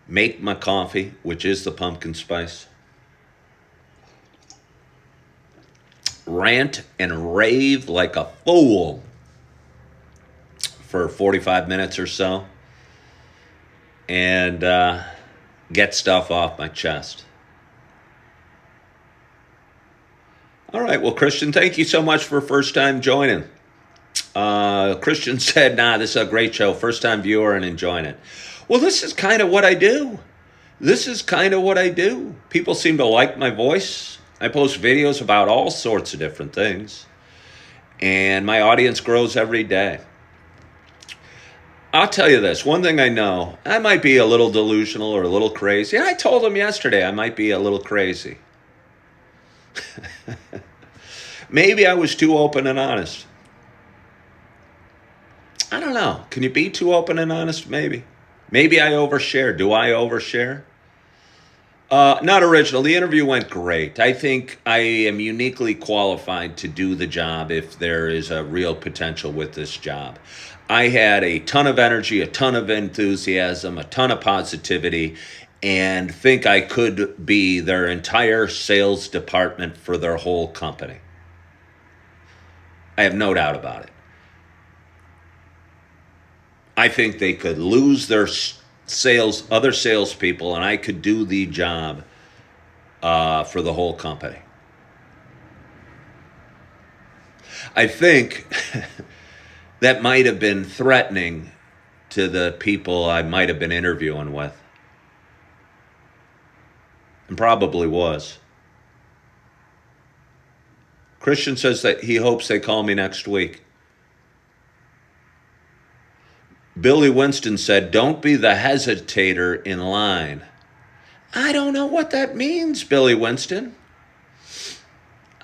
make my coffee, which is the pumpkin spice, rant and rave like a fool for 45 minutes or so, and get stuff off my chest. All right, well, Christian, thank you so much for first time joining. Christian said, nah, this is a great show. First time viewer and enjoying it. Well, this is kind of what I do. This is kind of what I do. People seem to like my voice. I post videos about all sorts of different things. And my audience grows every day. I'll tell you this. One thing I know, I might be a little delusional or a little crazy. I told him yesterday I might be a little crazy. Maybe I was too open and honest. I don't know. Can you be too open and honest? Maybe. Maybe I overshare. Do I overshare? Not original. The interview went great. I think I am uniquely qualified to do the job if there is a real potential with this job. I had a ton of energy, a ton of enthusiasm, a ton of positivity, and think I could be their entire sales department for their whole company. I have no doubt about it. I think they could lose their other salespeople, and I could do the job for the whole company. I think that might have been threatening to the people I might have been interviewing with. And probably was. Christian says that he hopes they call me next week. Billy Winston said, don't be the hesitator in line. I don't know what that means, Billy Winston.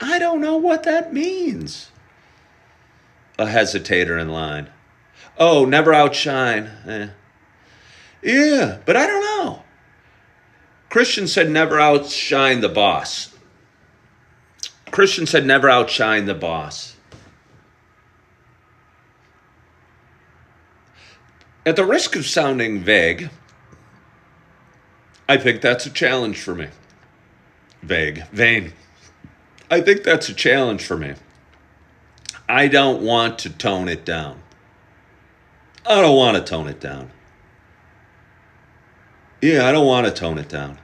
I don't know what that means. A hesitator in line. Oh, never outshine. Yeah, but I don't know. Christian said never outshine the boss. Christian said never outshine the boss. At the risk of sounding vague, I think that's a challenge for me. Vain. I think that's a challenge for me. I don't want to tone it down. I don't want to tone it down. Yeah, I don't want to tone it down.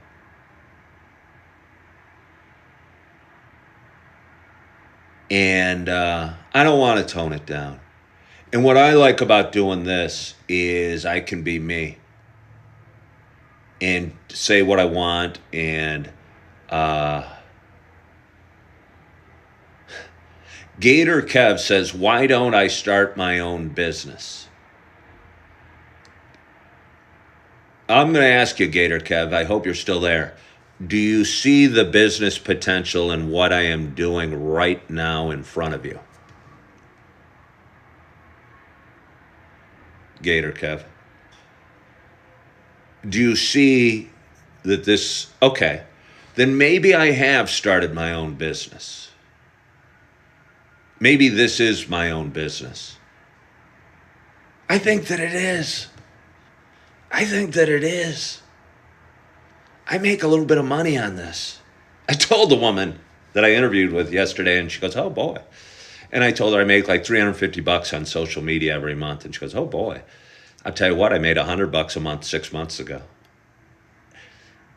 And I don't want to tone it down. And what I like about doing this is I can be me and say what I want. And Gator Kev says, why don't I start my own business? I'm going to ask you, Gator Kev, I hope you're still there. Do you see the business potential in what I am doing right now in front of you? Gator Kev. Do you see that this, okay, then maybe I have started my own business. Maybe this is my own business. I think that it is. I think that it is. I make a little bit of money on this. I told the woman that I interviewed with yesterday, and she goes, oh boy. And I told her I make like $350 on social media every month. And she goes, oh boy. I'll tell you what, I made $100 a month 6 months ago.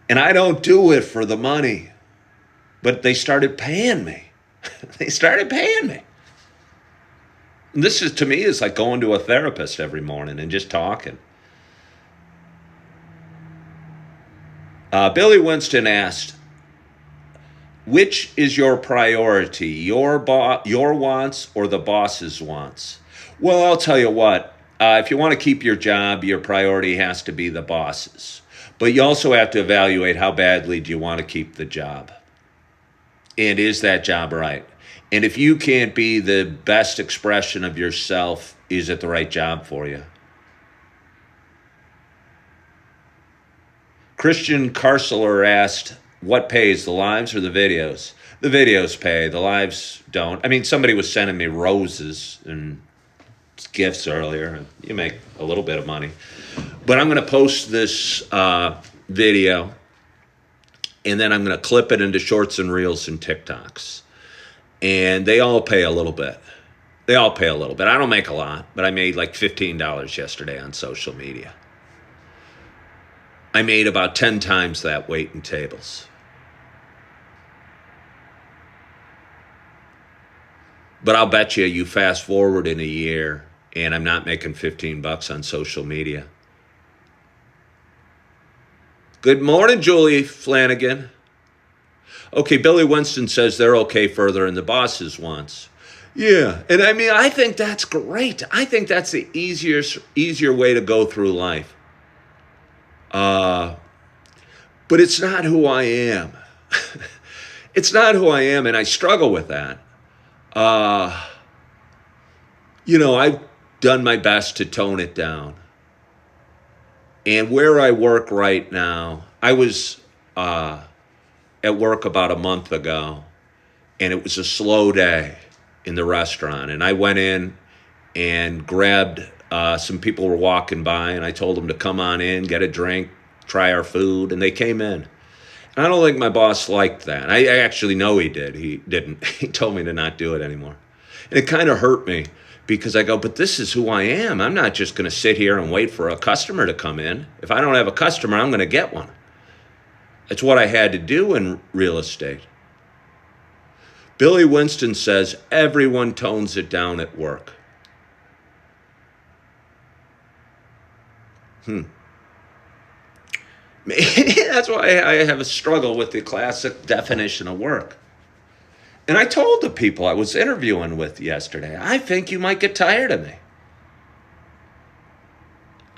And I don't do it for the money. But they started paying me. They started paying me. And this is, to me, is like going to a therapist every morning and just talking. Billy Winston asked, which is your priority, your wants or the boss's wants? Well, I'll tell you what, if you want to keep your job, your priority has to be the boss's. But you also have to evaluate how badly do you want to keep the job. And is that job right? And if you can't be the best expression of yourself, is it the right job for you? Christian Carceler asked, what pays, the lives or the videos? The videos pay, the lives don't. I mean, somebody was sending me roses, and gifts earlier. You make a little bit of money. But I'm going to post this video, and then I'm going to clip it into shorts and reels and TikToks. And they all pay a little bit. They all pay a little bit. I don't make a lot, but I made like $15 yesterday on social media. I made about 10 times that weight in tables. But I'll bet you fast forward in a year and I'm not making $15 on social media. Good morning, Julie Flanagan. Okay, Billy Winston says they're okay further than the bosses wants. Yeah, and I mean, I think that's great. I think that's the easier way to go through life. But it's not who I am. It's not who I am, and I struggle with that. I've done my best to tone it down. And where I work right now, I was at work about a month ago, and it was a slow day in the restaurant. And I went in and grabbed some people were walking by, and I told them to come on in, get a drink, try our food, and they came in. And I don't think my boss liked that. I actually know he did. He didn't. He told me to not do it anymore. And it kind of hurt me because I go, but this is who I am. I'm not just going to sit here and wait for a customer to come in. If I don't have a customer, I'm going to get one. It's what I had to do in real estate. Billy Winston says everyone tones it down at work. That's why I have a struggle with the classic definition of work. And I told the people I was interviewing with yesterday, I think you might get tired of me.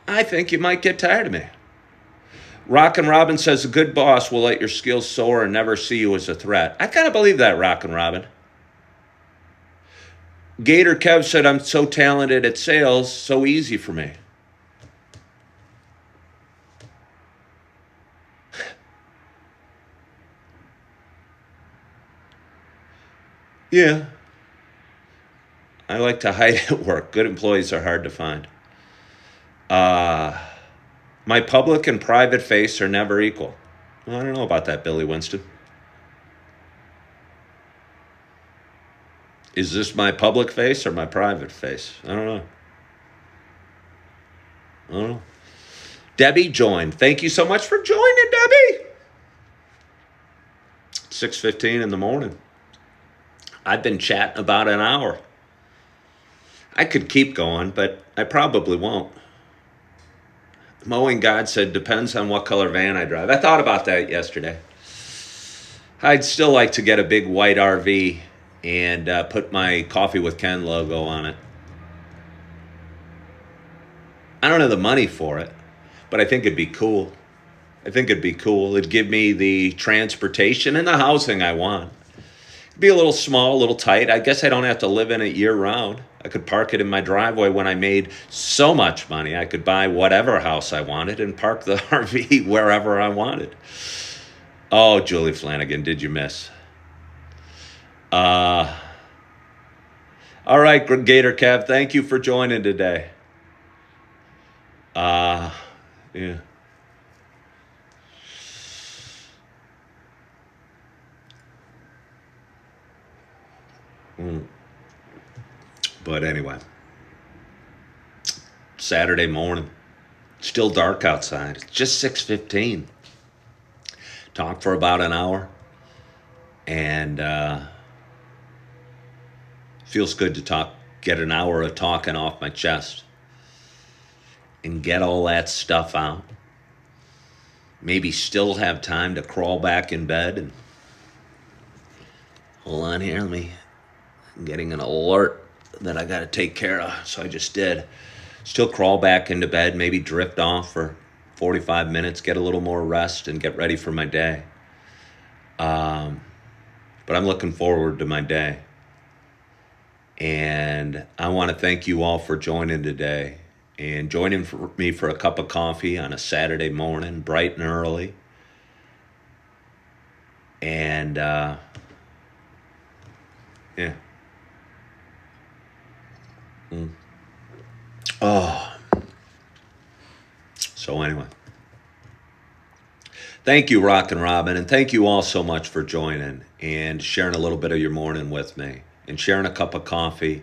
I think you might get tired of me. Rockin' Robin says a good boss will let your skills soar and never see you as a threat. I kind of believe that, Rockin' Robin. Gator Kev said, I'm so talented at sales, so easy for me. Yeah. I like to hide at work. Good employees are hard to find. My public and private face are never equal. Well, I don't know about that, Billy Winston. Is this my public face or my private face? I don't know. Debbie joined. Thank you so much for joining, Debbie. 6:15 in the morning. I've been chatting about an hour. I could keep going, but I probably won't. Mowing God said, depends on what color van I drive. I thought about that yesterday. I'd still like to get a big white RV and put my Coffee with Ken logo on it. I don't have the money for it, but I think it'd be cool. It'd give me the transportation and the housing I want. It'd be a little small, a little tight. I guess I don't have to live in it year round. I could park it in my driveway. When I made so much money, I could buy whatever house I wanted and park the RV wherever I wanted. Oh, Julie Flanagan, did you miss? All right, Gator Kev, thank you for joining today. Yeah. But anyway, Saturday morning, still dark outside. It's just 6:15. Talked for about an hour, and feels good to talk. Get an hour of talking off my chest, and get all that stuff out. Maybe still have time to crawl back in bed and hold on here. I'm getting an alert that I got to take care of, so I just did. Still crawl back into bed, maybe drift off for 45 minutes, get a little more rest, and get ready for my day. But I'm looking forward to my day. And I want to thank you all for joining today and joining me for a cup of coffee on a Saturday morning, bright and early. And, yeah. Oh, so anyway. Thank you, Rock and Robin, and thank you all so much for joining and sharing a little bit of your morning with me and sharing a cup of coffee.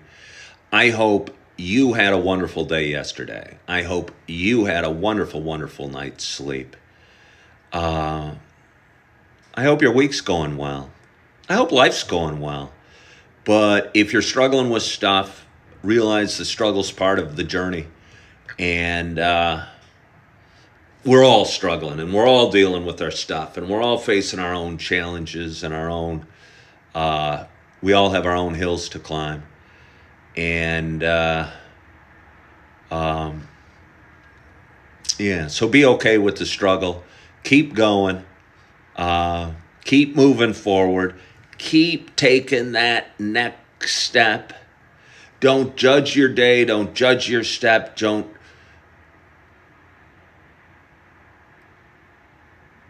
I hope you had a wonderful day yesterday. I hope you had a wonderful, wonderful night's sleep. Uh, I hope your week's going well. I hope life's going well. But if you're struggling with stuff, realize the struggle's part of the journey. And we're all struggling and we're all dealing with our stuff and we're all facing our own challenges and our own, we all have our own hills to climb. And yeah, so be okay with the struggle. Keep going. Keep moving forward. Keep taking that next step. Don't judge your day. Don't judge your step. Don't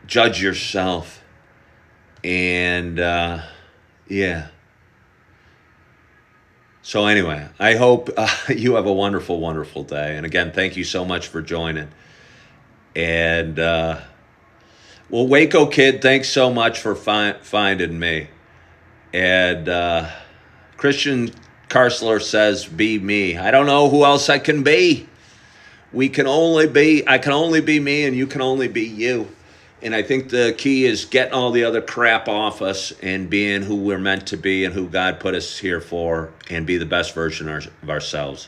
judge yourself. And yeah. So anyway, I hope you have a wonderful, wonderful day. And again, thank you so much for joining. And well, Waco Kid, thanks so much for finding me. And Christian Karsler says, be me. I don't know who else I can be. I can only be me, and you can only be you. And I think the key is getting all the other crap off us and being who we're meant to be and who God put us here for and be the best version of ourselves.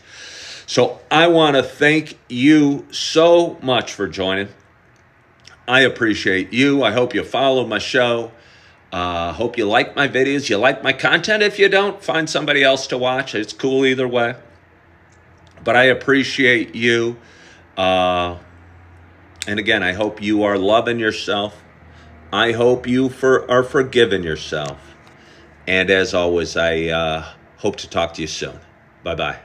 So I want to thank you so much for joining. I appreciate you. I hope you follow my show. Hope you like my videos. You like my content. If you don't, find somebody else to watch. It's cool either way. But I appreciate you. And again, I hope you are loving yourself. I hope you are forgiving yourself. And as always, I hope to talk to you soon. Bye-bye.